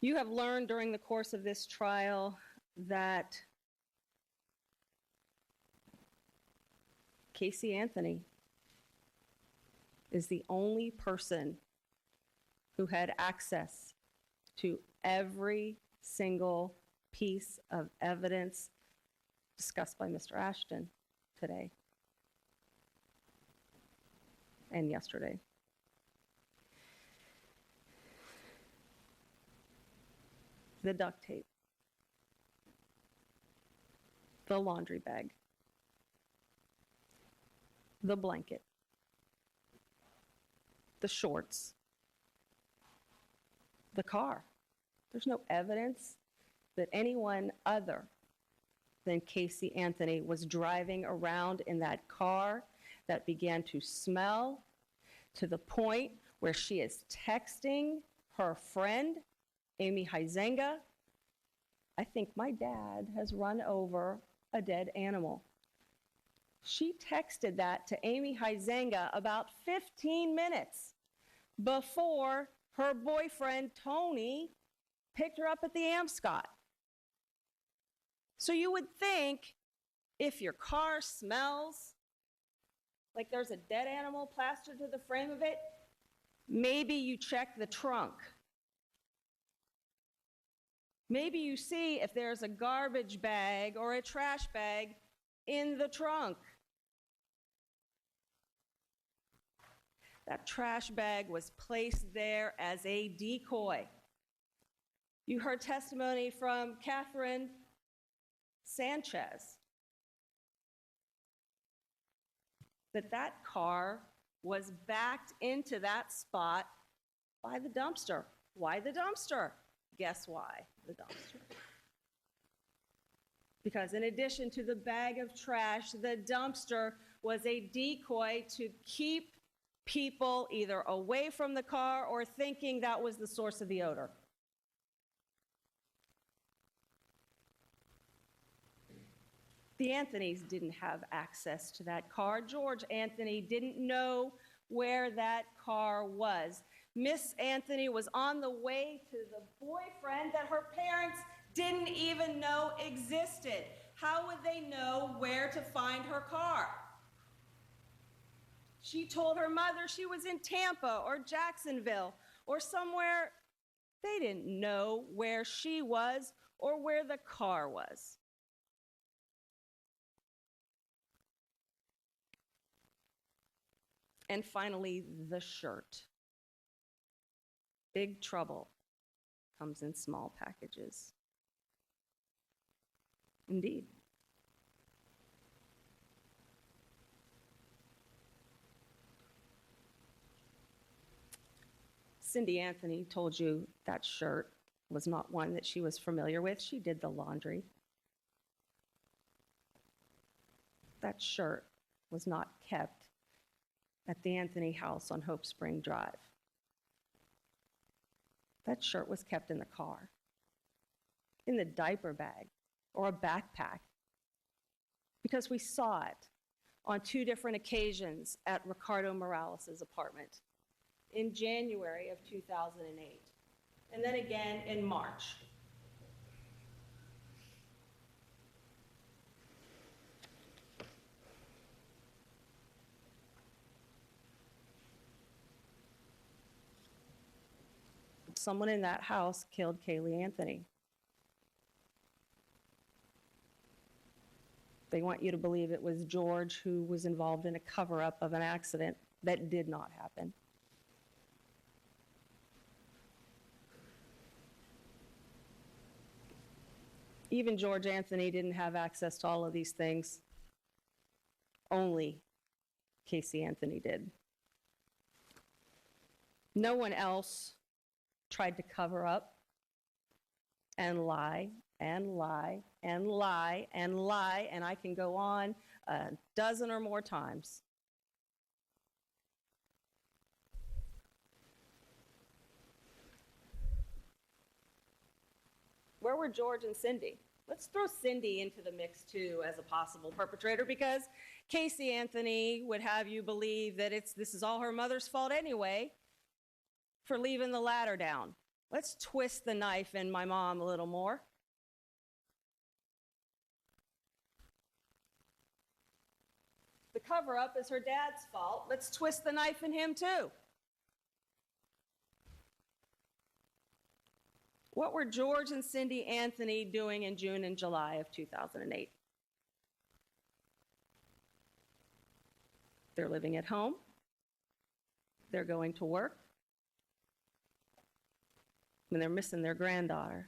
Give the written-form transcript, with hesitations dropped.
You have learned during the course of this trial that Casey Anthony is the only person who had access to every single piece of evidence discussed by Mr. Ashton today and yesterday. The duct tape, the laundry bag, the blanket, the shorts, the car. There's no evidence that anyone other than Casey Anthony was driving around in that car that began to smell to the point where she is texting her friend, Amy Huizenga. I think my dad has run over a dead animal. She texted that to Amy Huizenga about 15 minutes before her boyfriend, Tony, picked her up at the Amscot. So you would think if your car smells like there's a dead animal plastered to the frame of it, maybe you check the trunk. Maybe you see if there's a garbage bag or a trash bag in the trunk. That trash bag was placed there as a decoy. You heard testimony from Catherine Sanchez that car was backed into that spot by the dumpster. Why the dumpster? Guess why the dumpster? Because in addition to the bag of trash, the dumpster was a decoy to keep people either away from the car or thinking that was the source of the odor. The Anthonys didn't have access to that car. George Anthony didn't know where that car was. Miss Anthony was on the way to the boyfriend that her parents didn't even know existed. How would they know where to find her car? She told her mother she was in Tampa or Jacksonville or somewhere. They didn't know where she was or where the car was. And finally, the shirt. Big trouble comes in small packages. Indeed. Cindy Anthony told you that shirt was not one that she was familiar with. She did the laundry. That shirt was not kept at the Anthony house on Hope Spring Drive. That shirt was kept in the car, in the diaper bag or a backpack, because we saw it on 2 different occasions at Ricardo Morales' apartment in January of 2008, and then again in March. Someone in that house killed Kaylee Anthony. They want you to believe it was George who was involved in a cover-up of an accident that did not happen. Even George Anthony didn't have access to all of these things. Only Casey Anthony did. No one else tried to cover up and lie and lie and lie and lie, and I can go on a dozen or more times. Where were George and Cindy? Let's throw Cindy into the mix too as a possible perpetrator, because Casey Anthony would have you believe that this is all her mother's fault anyway for leaving the ladder down. Let's twist the knife in my mom a little more. The cover-up is her dad's fault. Let's twist the knife in him too. What were George and Cindy Anthony doing in June and July of 2008? They're living at home. They're going to work. And they're missing their granddaughter.